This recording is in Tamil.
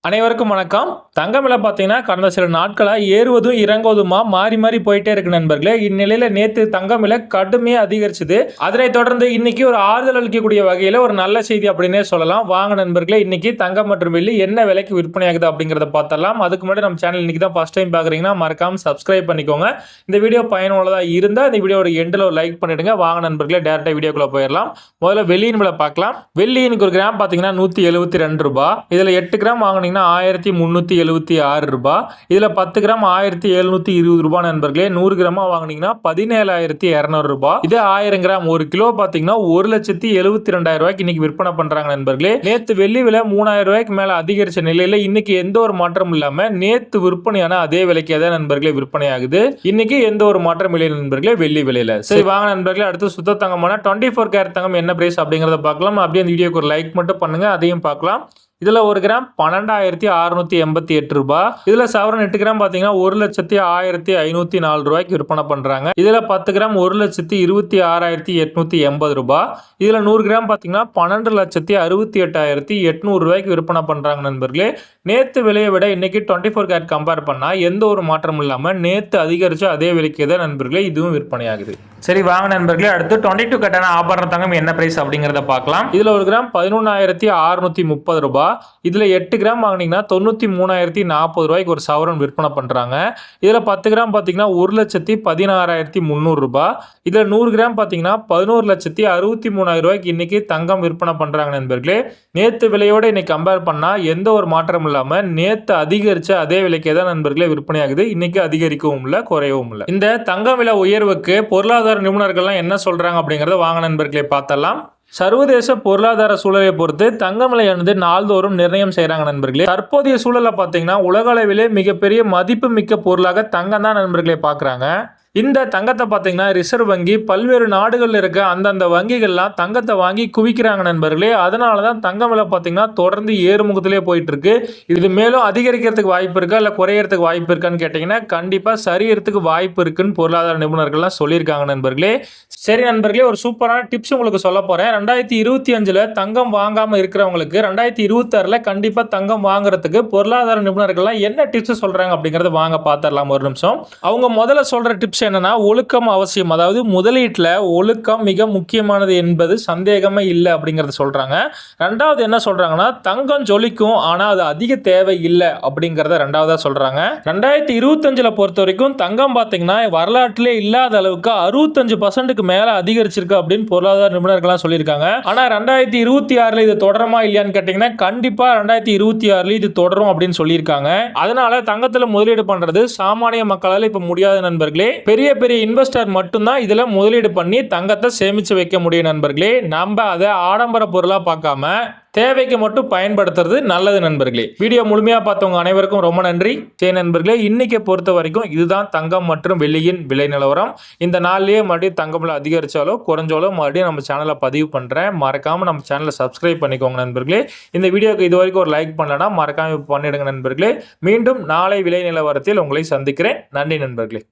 அனைவருக்கும் வணக்கம். தங்கம் விலை பார்த்தீங்கன்னா கடந்த சில நாட்களா ஏறுவதும் இறங்குவதுமா மாறி மாறி போயிட்டே இருக்கு நண்பர்களே. இந்நிலையில நேத்து தங்கம் விலை கடுமையா அதிகரிச்சது. அதனைத் தொடர்ந்து இன்னைக்கு ஒரு ஆறுதல் அளிக்கக்கூடிய வகையில ஒரு நல்ல செய்தி அப்படின்னே சொல்லலாம். வாங்க நண்பர்களே, இன்னைக்கு தங்கம் மற்றும் வெள்ளி என்ன விலைக்கு விற்பனை ஆகுது அப்படிங்கறத பார்த்தலாம். அதுக்கு முன்னாடி நம்ம சேனல் இன்னைக்கு தான் ஃபர்ஸ்ட் டைம் பாக்குறீங்கன்னா மறக்காம சப்ஸ்கிரைப் பண்ணிக்கோங்க. இந்த வீடியோ பயனுள்ளதா இருந்தா இந்த வீடியோட எண்ட்ல ஒரு லைக் பண்ணிடுங்க. வாங்க நண்பர்களே, டைரக்டா வீடியோக்குள்ள போயிடலாம். முதல்ல வெள்ளியின் விலை பார்க்கலாம். வெள்ளி இன்னைக்கு ஒரு கிராம் பாத்தீங்கன்னா 172 ரூபாய். இதுல 8 கிராம் வாங்கினீங்கன்னா 1376 ரூபாய். இதுல 10 கிராம் 1720 ரூபாய் நண்பர்களே. 100 கிராமா வாங்குனீங்கன்னா 17200 ரூபாய். இது 1000 கிராம் 1 கிலோ பாத்தீங்கன்னா 1,72,000 ரூபாய்க்கு இன்னைக்கு விற்பனை பண்றாங்க நண்பர்களே. நேத்து வெள்ளி விலை 3000 ரூபாய்க்கு மேல அதிகரிச்ச நிலையில இன்னைக்கு எந்த ஒரு மாற்றமும் இல்லாம நேத்து விற்பனையான அதே விலைக்கே தான் நண்பர்களே விற்பனை ஆகுது. இன்னைக்கு எந்த ஒரு மாற்றம் இல்லை நண்பர்களே வெள்ளி விலையில. சரி வாங்க நண்பர்களே, அடுத்து சுத்த தங்கமான 24 கேரட் தங்கம் என்ன பிரைஸ் அப்படிங்கறத பார்க்கலாம். அப்படியே இந்த வீடியோக்கு ஒரு லைக் மட்டும் பண்ணுங்க, அதையும் பார்க்கலாம். இதுல 1 கிராம் 12,688 ரூபாய். இதுல சவரன் 8 கிராம் பாத்தீங்கன்னா 1,01,504 ரூபாய்க்கு விற்பனை பண்றாங்க. இதுல 10 கிராம் 1,26,880 ரூபாய். இதுல 100 கிராம் பாத்தீங்கன்னா 12,68,800 ரூபாய்க்கு விற்பனை பண்றாங்க நண்பர்களே. நேத்து விலையை விட இன்னைக்கு 24 கேரட் கம்பேர் பண்ணா எந்த ஒரு மாற்றமும் இல்லாம நேத்து அதிகரிச்ச அதே விலைக்கே தான் நண்பர்களே இதுவும் விற்பனை ஆகுது. சரி வாங்க நண்பர்களே, அடுத்து 22 கேரட் ஆபரண தங்கம் என்ன பிரைஸ் அப்படிங்கறத பார்க்கலாம். இதுல 1 கிராம் 11,630 ரூபாய். இதுல 8 கிராம் வாங்கினீங்கன்னா 93,040 ரூபாய்க்கு ஒரு சவரன் விற்பனை பண்றாங்க. இதுல 10 கிராம் பாத்தீங்கன்னா 1,16,300 ரூபாய். இதுல 100 கிராம் பாத்தீங்கன்னா 11,63,000 ரூபாய்க்கு இன்னைக்கு தங்கம் விற்பனை பண்றாங்க நண்பர்களே. நேத்து விலையோட இன்னைக்கு கம்பேர் பண்ணா எந்த ஒரு மாற்றமும் இல்லாம நேத்து அதிகரிச்ச அதே விலைக்கே தான் நண்பர்களே விற்பனை ஆகுது. இன்னைக்கு அதிகரிக்கவும் இல்ல குறையவும் இல்ல. இந்த தங்க விலை உயர்வுக்கு பொருளாதார நிபுணர்கள்லாம் என்ன சொல்றாங்க அப்படிங்கறத வாங்க நண்பர்களே பார்த்தலாம். சர்வதேச பொருளாதார சூழலை பொறுத்து தங்க விலையானது நாள்தோறும் நிர்ணயம் செய்யறாங்க நண்பர்களே. தற்போதைய சூழலை பார்த்தீங்கன்னா உலக அளவிலே மிகப்பெரிய மதிப்பு மிக்க பொருளாக தங்கம் தான் நண்பர்களே பார்க்கறாங்க. இந்த தங்கத்தை பார்த்தீங்கன்னா ரிசர்வ் வங்கி பல்வேறு நாடுகள் இருக்க அந்தந்த வங்கிகள்லாம் தங்கத்தை வாங்கி குவிக்கிறாங்க நண்பர்களே. அதனால தான் தங்க விலை பார்த்தீங்கன்னா தொடர்ந்து ஏறுமுகத்திலே போயிட்டு இருக்கு. இது மேலும் அதிகரிக்கிறதுக்கு வாய்ப்பு இருக்கா இல்லை குறையறதுக்கு வாய்ப்பு இருக்கான்னு கேட்டீங்கன்னா கண்டிப்பா சரியறதுக்கு வாய்ப்பு இருக்குன்னு பொருளாதார நிபுணர்கள்லாம் சொல்லியிருக்காங்க நண்பர்களே. சரி நண்பர்களே, ஒரு சூப்பரான டிப்ஸ் உங்களுக்கு சொல்ல போறேன். 2025 தங்கம் வாங்காம இருக்கிறவங்களுக்கு 2026 கண்டிப்பா தங்கம் வாங்குறதுக்கு பொருளாதார நிபுணர்கள்லாம் என்ன டிப்ஸ் சொல்றாங்க அப்படிங்கறத வாங்க பார்த்தரலாம் ஒரு நிமிஷம். அவங்க முதல்ல சொல்ற டிப்ஸ் என்னன்னா ஒழுக்கம் அவசியம். அதாவது முதலீட்டுல ஒழுக்கம் மிக முக்கியமானது என்பது சந்தேகமே இல்லை அப்படிங்கறத சொல்றாங்க. ரெண்டாவது என்ன சொல்றாங்கன்னா தங்கம் ஜொலிக்கும், ஆனா அது அதிக தேவை இல்லை அப்படிங்கறத ரெண்டாவதா சொல்றாங்க. 2025 பொறுத்த வரைக்கும் தங்கம் பாத்தீங்கன்னா வரலாற்றிலே இல்லாத அளவுக்கு 65% மேல அதிகரிச்சிருக்கு அப்படின்னு பொருளாதார நிபுணர்கள்லாம் சொல்லியிருக்காங்க. ஆனா 2026 இது தொடருமா இல்லையான்னு கேட்டீங்கன்னா கண்டிப்பா 2026 இது தொடரும் அப்படின்னு சொல்லியிருக்காங்க. அதனால தங்கத்துல முதலீடு பண்றது சாமானிய மக்களால இப்ப முடியாத நண்பர்களே. பெரிய பெரிய இன்வெஸ்டர் மட்டும்தான் இதுல முதலீடு பண்ணி தங்கத்தை சேமிச்சு வைக்க முடியும் நண்பர்களே. நம்ம அதை ஆடம்பர பொருளா பார்க்காம தேவைக்கு மட்டும் பயன்படுத்துறது நல்லது நண்பர்களே. வீடியோ முழுமையா பார்த்தவங்க அனைவருக்கும் ரொம்ப நன்றி. சரி நண்பர்களே, இன்னைக்கு பொறுத்த வரைக்கும் இதுதான் தங்கம் மற்றும் வெள்ளியின் விலை நிலவரம். இந்த நாள்லயே மறுபடியும் தங்கம் விலை அதிகரிச்சாலோ குறைஞ்சாலோ மறுபடியும் நம்ம சேனலை பதிவு பண்றேன். மறக்காம நம்ம சேனலை சப்ஸ்கிரைப் பண்ணிக்கோங்க நண்பர்களே. இந்த வீடியோக்கு இது வரைக்கும் ஒரு லைக் பண்ணலன்னா மறக்காம பண்ணிடுங்க நண்பர்களே. மீண்டும் நாளை விலை நிலவரத்தில் உங்களை சந்திக்கிறேன். நன்றி நண்பர்களே.